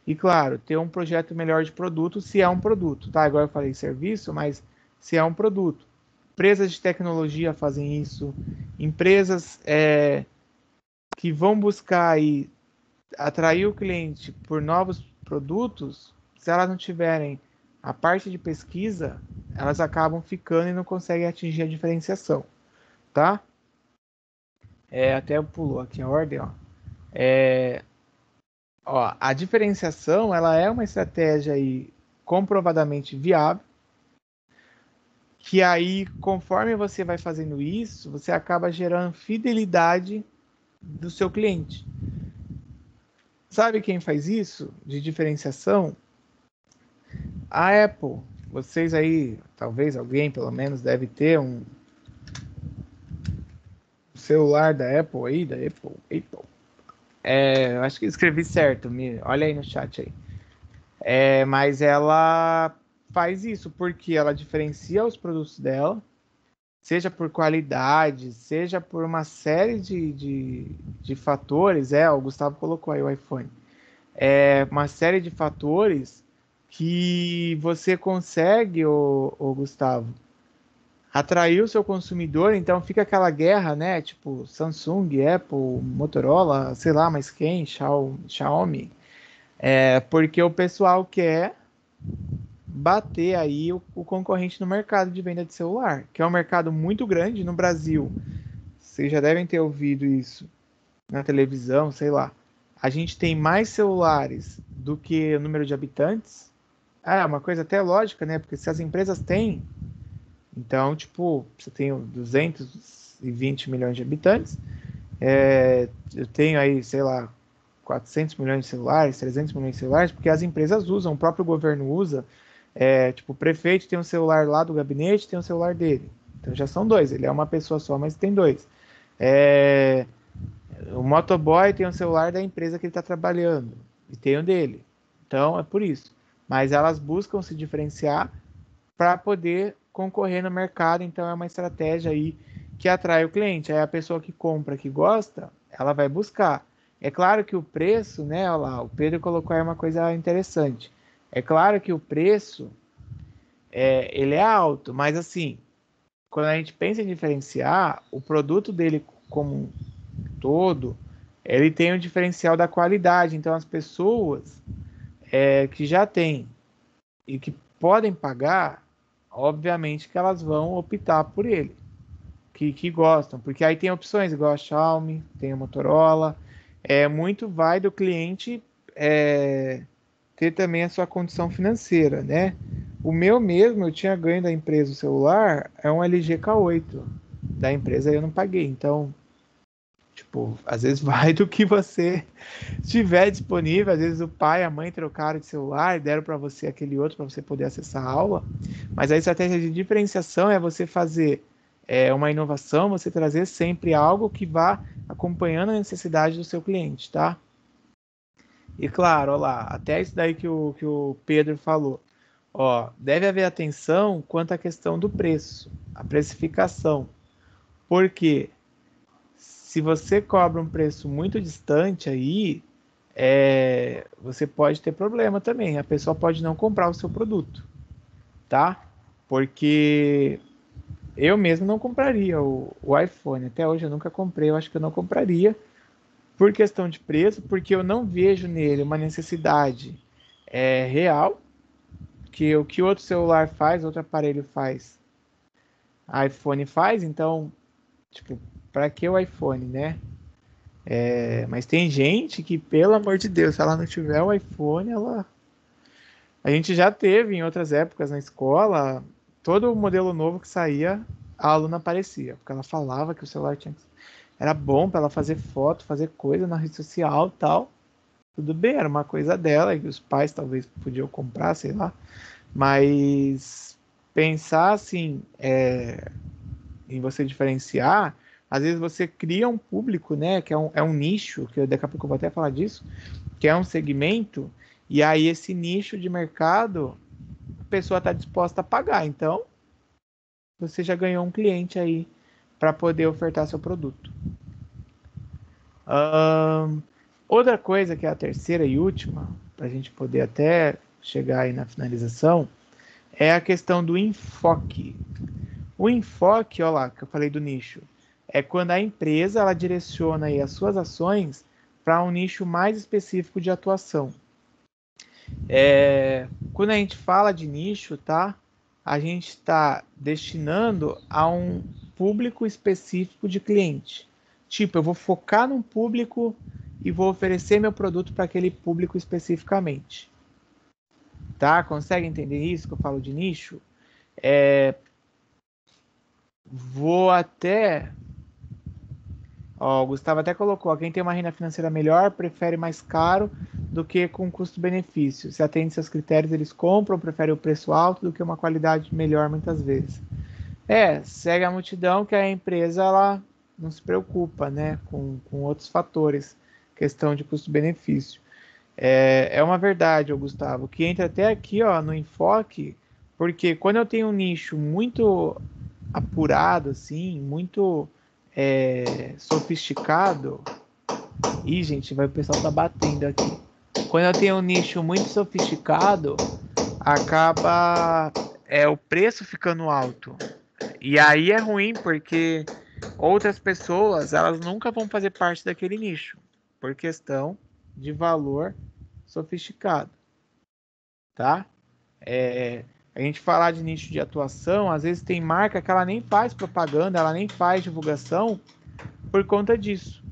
[SPEAKER 1] E, claro, ter um projeto melhor de produto, se é um produto, tá? Agora eu falei serviço, mas se é um produto. Empresas de tecnologia fazem isso. Empresas que vão buscar aí atrair o cliente por novos produtos, se elas não tiverem a parte de pesquisa, elas acabam ficando e não conseguem atingir a diferenciação, tá? Até pulou aqui a ordem, ó. A diferenciação, ela é uma estratégia aí comprovadamente viável, que aí, conforme você vai fazendo isso, você acaba gerando fidelidade do seu cliente. Sabe quem faz isso de diferenciação? A Apple. Vocês aí, talvez alguém pelo menos deve ter um celular da Apple aí, da Apple. Eu acho que escrevi certo, olha aí no chat aí. Mas ela faz isso porque ela diferencia os produtos dela, seja por qualidade, seja por uma série de fatores. O Gustavo colocou aí o iPhone. Uma série de fatores que você consegue, o Gustavo, atrair o seu consumidor. Então fica aquela guerra, né? Tipo Samsung, Apple, Motorola, sei lá, mas quem? Xiaomi. Porque o pessoal quer bater aí o concorrente no mercado de venda de celular, que é um mercado muito grande no Brasil. Vocês já devem ter ouvido isso na televisão, sei lá. A gente tem mais celulares do que o número de habitantes. Uma coisa até lógica, né? Porque se as empresas têm, então, tipo, você tem 220 milhões de habitantes, eu tenho aí, sei lá, 400 milhões de celulares, 300 milhões de celulares, porque as empresas usam, o próprio governo usa. Tipo, o prefeito tem um celular lá do gabinete, tem um celular dele. Então já são 2, ele é uma pessoa só, mas tem 2. O motoboy tem um celular da empresa que ele está trabalhando, e tem o dele. Então é por isso. Mas elas buscam se diferenciar para poder concorrer no mercado, então é uma estratégia aí que atrai o cliente. Aí a pessoa que compra, que gosta, ela vai buscar. É claro que o preço, né, olha lá, o Pedro colocou aí uma coisa interessante. É claro que o preço, ele é alto, mas assim, quando a gente pensa em diferenciar, o produto dele como um todo, ele tem o diferencial da qualidade. Então as pessoas que já têm e que podem pagar, obviamente que elas vão optar por ele, que gostam, porque aí tem opções igual a Xiaomi, tem a Motorola. Muito vai do cliente ter também a sua condição financeira, né? O meu mesmo, eu tinha ganho da empresa o celular, é um LG K8 da empresa, eu não paguei. Então, tipo, Tipo, às vezes vai do que você tiver disponível. Às vezes o pai e a mãe trocaram de celular e deram para você aquele outro para você poder acessar a aula. Mas a estratégia de diferenciação é você fazer uma inovação, você trazer sempre algo que vá acompanhando a necessidade do seu cliente, tá? E claro, ó lá, até isso daí que o Pedro falou. Ó, deve haver atenção quanto à questão do preço, a precificação. Porque se você cobra um preço muito distante aí, você pode ter problema também. A pessoa pode não comprar o seu produto, tá? Porque eu mesmo não compraria o iPhone. Até hoje eu nunca comprei, eu acho que eu não compraria por questão de preço, porque eu não vejo nele uma necessidade real, que o que outro celular faz, outro aparelho faz, iPhone faz, então, tipo, para que o iPhone, né? Mas tem gente que, pelo amor de Deus, se ela não tiver o iPhone, a gente já teve em outras épocas na escola, todo o modelo novo que saía, a aluna aparecia, porque ela falava que o celular era bom para ela fazer foto, fazer coisa na rede social e tal. Tudo bem, era uma coisa dela, e os pais talvez podiam comprar, sei lá. Mas pensar assim, em você diferenciar, às vezes você cria um público, né, que é um nicho, que daqui a pouco eu vou até falar disso, que é um segmento, e aí esse nicho de mercado, a pessoa está disposta a pagar. Então, você já ganhou um cliente aí para poder ofertar seu produto. Outra coisa que é a terceira e última, para a gente poder até chegar aí na finalização, é a questão do enfoque. O enfoque, olha lá, que eu falei do nicho, é quando a empresa ela direciona aí as suas ações para um nicho mais específico de atuação. Quando a gente fala de nicho, tá? A gente está destinando a um público específico de cliente. Tipo, eu vou focar num público e vou oferecer meu produto para aquele público especificamente. Tá? Consegue entender isso que eu falo de nicho? Vou até... Ó, o Gustavo até colocou, quem tem uma renda financeira melhor prefere mais caro do que com custo-benefício. Se atende seus critérios, eles compram, preferem o preço alto do que uma qualidade melhor muitas vezes. Segue a multidão que a empresa ela não se preocupa, né, com outros fatores, questão de custo-benefício. É uma verdade, Gustavo, que entra até aqui, ó, no enfoque, porque quando eu tenho um nicho muito apurado, assim, muito sofisticado. Ih, gente, o pessoal tá batendo aqui. Quando eu tenho um nicho muito sofisticado, acaba o preço ficando alto. E aí é ruim, porque outras pessoas, elas nunca vão fazer parte daquele nicho, por questão de valor sofisticado, tá? A gente falar de nicho de atuação, às vezes tem marca que ela nem faz propaganda, ela nem faz divulgação por conta disso.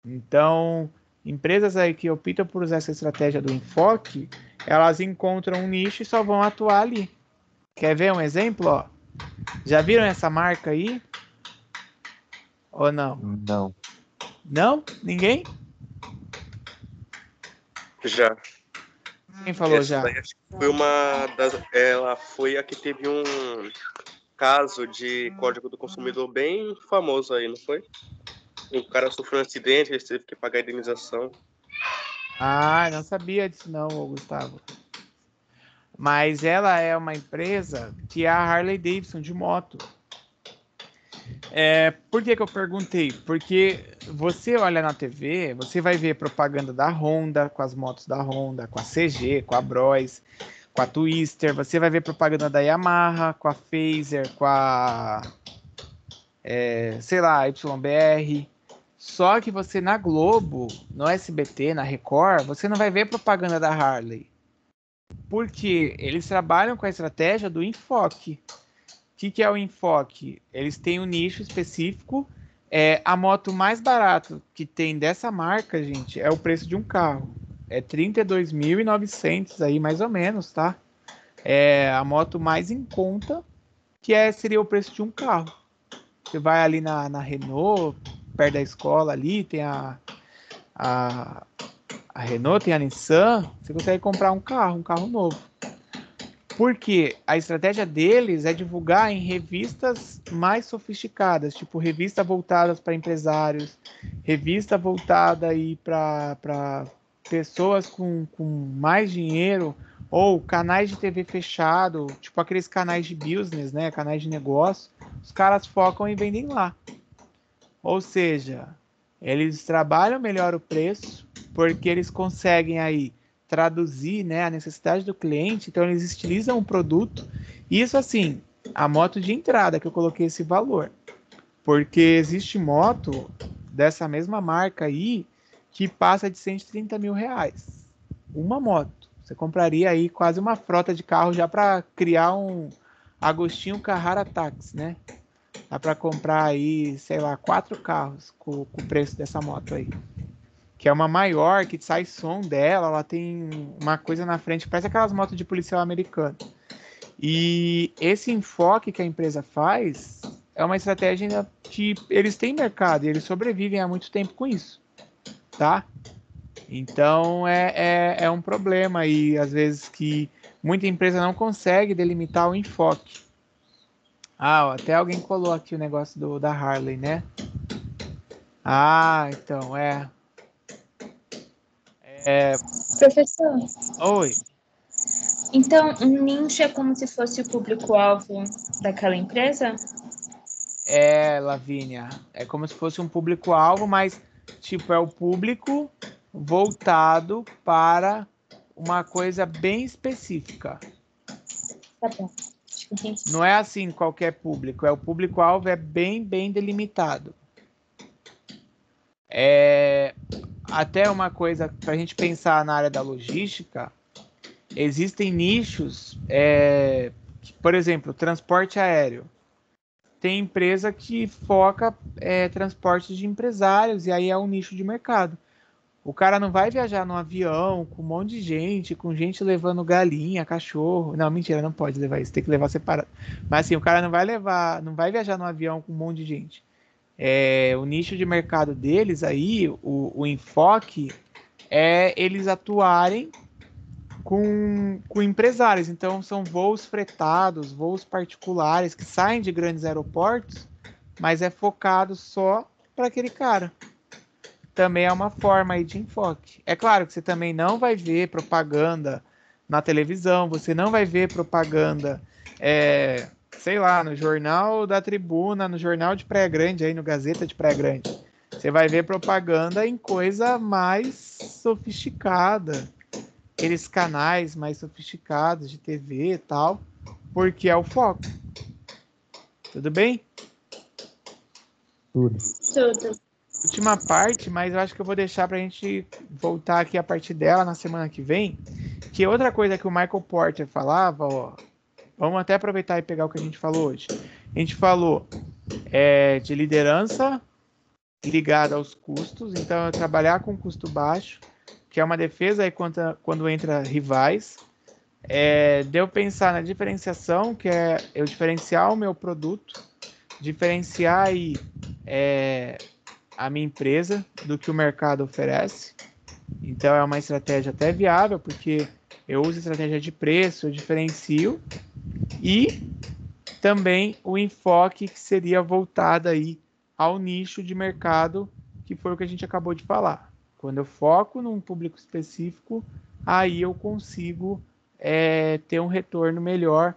[SPEAKER 1] Então, empresas aí que optam por usar essa estratégia do enfoque, elas encontram um nicho e só vão atuar ali. Quer ver um exemplo? Ó? Já viram essa marca aí? Ou não?
[SPEAKER 2] Não.
[SPEAKER 1] Não? Ninguém?
[SPEAKER 4] Já.
[SPEAKER 1] Quem falou
[SPEAKER 4] Essa
[SPEAKER 1] já?
[SPEAKER 4] daí acho que foi uma das. Ela foi a que teve um caso de código do consumidor bem famoso aí, não foi? O cara sofreu um acidente, ele teve que pagar a indenização.
[SPEAKER 1] Ah, não sabia disso não, Gustavo. Mas ela é uma empresa que é a Harley Davidson de moto. Por que eu perguntei? Porque você olha na TV, você vai ver propaganda da Honda, com as motos da Honda, com a CG, com a Bros, com a Twister. Você vai ver propaganda da Yamaha, com a Phaser, com a, sei lá, YBR. Só que você na Globo, no SBT, na Record, você não vai ver propaganda da Harley. Porque eles trabalham com a estratégia do enfoque. O que é o enfoque? Eles têm um nicho específico. A moto mais barata que tem dessa marca, gente, é o preço de um carro. É 32.900 aí, mais ou menos, tá? É a moto mais em conta, que seria o preço de um carro. Você vai ali na Renault, perto da escola ali, tem a Renault, tem a Nissan, você consegue comprar um carro novo. Porque a estratégia deles é divulgar em revistas mais sofisticadas, tipo revista voltadas para empresários, revista voltada aí para pessoas com mais dinheiro, ou canais de TV fechado, tipo aqueles canais de business, né, canais de negócio, os caras focam e vendem lá. Ou seja, eles trabalham melhor o preço, porque eles conseguem aí traduzir, né, a necessidade do cliente, então eles estilizam o produto. Isso assim, a moto de entrada que eu coloquei esse valor, porque existe moto dessa mesma marca aí que passa de 130 mil reais. Uma moto. Você compraria aí quase uma frota de carro já para criar um Agostinho Carrara Táxi, né? Dá para comprar aí, sei lá, 4 carros com o preço dessa moto aí. Que é uma maior, que sai som dela, ela tem uma coisa na frente, parece aquelas motos de policial americano. E esse enfoque que a empresa faz é uma estratégia que eles têm mercado e eles sobrevivem há muito tempo com isso, tá? Então é um problema e às vezes que muita empresa não consegue delimitar o enfoque. Ah, ó, até alguém colou aqui o negócio da Harley, né? Ah, então,
[SPEAKER 2] Professor,
[SPEAKER 1] Oi.
[SPEAKER 2] então um nicho é como se fosse o público-alvo daquela empresa?
[SPEAKER 1] Lavínia, é como se fosse um público-alvo, mas, tipo, é o público voltado para uma coisa bem específica.
[SPEAKER 2] Tá bom. Acho que entendi.
[SPEAKER 1] Não é assim qualquer público, o público-alvo é bem delimitado. Até uma coisa para a gente pensar na área da logística, existem nichos, por exemplo, transporte aéreo. Tem empresa que foca transporte de empresários, e aí é um nicho de mercado. O cara não vai viajar num avião com um monte de gente, com gente levando galinha, cachorro. Não, mentira, não pode levar isso, tem que levar separado. Mas assim, o cara não vai viajar num avião com um monte de gente. O nicho de mercado deles aí, o enfoque é eles atuarem com empresários. Então, são voos fretados, voos particulares que saem de grandes aeroportos, mas é focado só para aquele cara. Também é uma forma aí de enfoque. É claro que você também não vai ver propaganda na televisão, você não vai ver propaganda, sei lá, no Jornal da Tribuna, no Jornal de Praia Grande, aí no Gazeta de Praia Grande. Você vai ver propaganda em coisa mais sofisticada, aqueles canais mais sofisticados de TV e tal, porque é o foco. Tudo bem?
[SPEAKER 2] Tudo.
[SPEAKER 1] Última parte, mas eu acho que eu vou deixar para a gente voltar aqui a partir dela na semana que vem, que outra coisa que o Michael Porter falava, ó, vamos até aproveitar e pegar o que a gente falou hoje. A gente falou de liderança ligada aos custos, então é trabalhar com custo baixo, que é uma defesa aí quando entra rivais. Deu pensar na diferenciação, que é eu diferenciar o meu produto, diferenciar aí a minha empresa do que o mercado oferece. Então é uma estratégia até viável, porque eu uso estratégia de preço, eu diferencio, e também o enfoque que seria voltado aí ao nicho de mercado, que foi o que a gente acabou de falar. Quando eu foco num público específico, aí eu consigo ter um retorno melhor,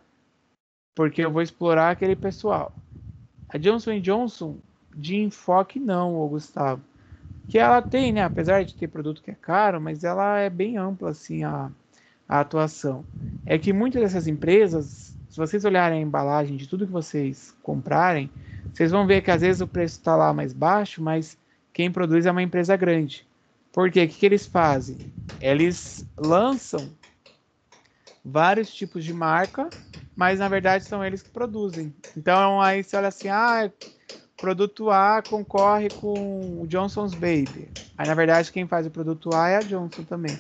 [SPEAKER 1] porque eu vou explorar aquele pessoal. A Johnson & Johnson, de enfoque não, Gustavo. Que ela tem, né? Apesar de ter produto que é caro, mas ela é bem ampla, assim, a atuação. É que muitas dessas empresas, se vocês olharem a embalagem de tudo que vocês comprarem, vocês vão ver que às vezes o preço está lá mais baixo, mas quem produz é uma empresa grande. Por quê? O que eles fazem? Eles lançam vários tipos de marca, mas na verdade são eles que produzem. Então aí você olha assim, produto A concorre com o Johnson's Baby. Aí na verdade quem faz o produto A é a Johnson também.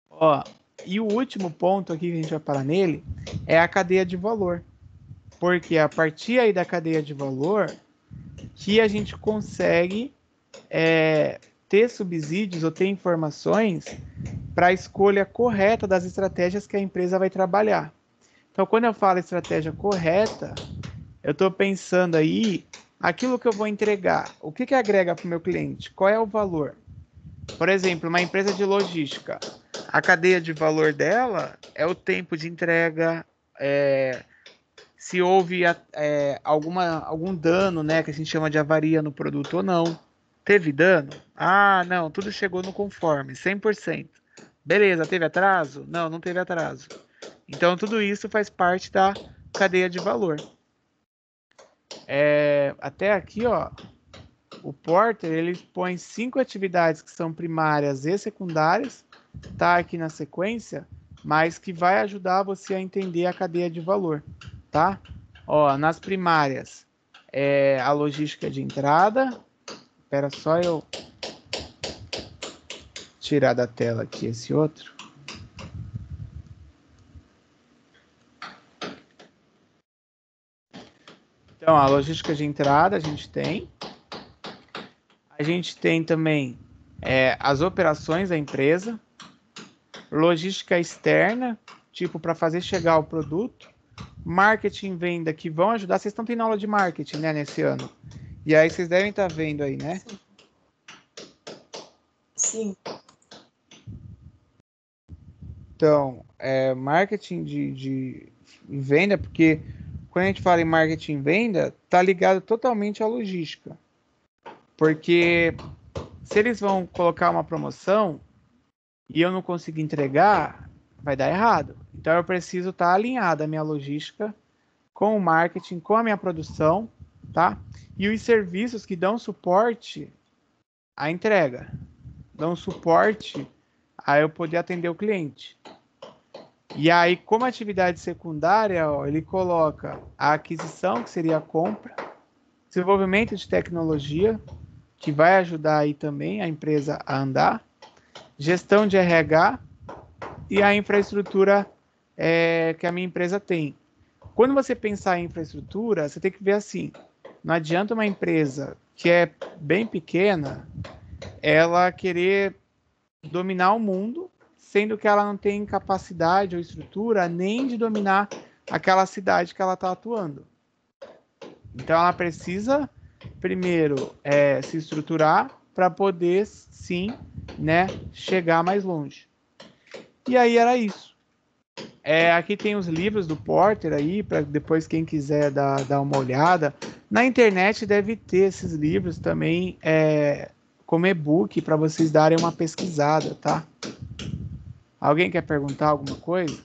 [SPEAKER 1] Ó, e o último ponto aqui que a gente vai parar nele é a cadeia de valor. Porque a partir aí da cadeia de valor que a gente consegue ter subsídios ou ter informações para a escolha correta das estratégias que a empresa vai trabalhar. Então, quando eu falo estratégia correta, eu estou pensando aí aquilo que eu vou entregar. O que agrega para o meu cliente? Qual é o valor? Por exemplo, uma empresa de logística. A cadeia de valor dela é o tempo de entrega, se houve algum dano, né, que a gente chama de avaria no produto ou não. Teve dano? Ah, não, tudo chegou no conforme, 100%. Beleza, teve atraso? Não, não teve atraso. Então, tudo isso faz parte da cadeia de valor. Até aqui, ó, o Porter, ele põe 5 atividades que são primárias e secundárias, tá aqui na sequência, mas que vai ajudar você a entender a cadeia de valor, tá? Ó, nas primárias, a logística de entrada. Espera só eu tirar da tela aqui esse outro. Então, a logística de entrada a gente tem. A gente tem também as operações da empresa. Logística externa, tipo para fazer chegar o produto. Marketing e venda, que vão ajudar. Vocês estão tendo aula de marketing, né, nesse ano. E aí vocês devem estar vendo aí, né?
[SPEAKER 3] Sim.
[SPEAKER 1] Então, marketing de venda, porque quando a gente fala em marketing e venda, tá ligado totalmente à logística. Porque se eles vão colocar uma promoção e eu não conseguir entregar, vai dar errado. Então eu preciso estar alinhado a minha logística com o marketing, com a minha produção, tá? E os serviços que dão suporte à entrega, dão suporte a eu poder atender o cliente. E aí, como atividade secundária, ó, ele coloca a aquisição, que seria a compra, desenvolvimento de tecnologia, que vai ajudar aí também a empresa a andar, gestão de RH e a infraestrutura que a minha empresa tem. Quando você pensar em infraestrutura, você tem que ver assim, não adianta uma empresa que é bem pequena, ela querer dominar o mundo, sendo que ela não tem capacidade ou estrutura nem de dominar aquela cidade que ela está atuando. Então, ela precisa, primeiro, se estruturar para poder, sim, né, chegar mais longe. E aí era isso. Aqui tem os livros do Porter aí, para depois quem quiser dar uma olhada. Na internet deve ter esses livros também como e-book para vocês darem uma pesquisada, tá? Alguém quer perguntar alguma coisa?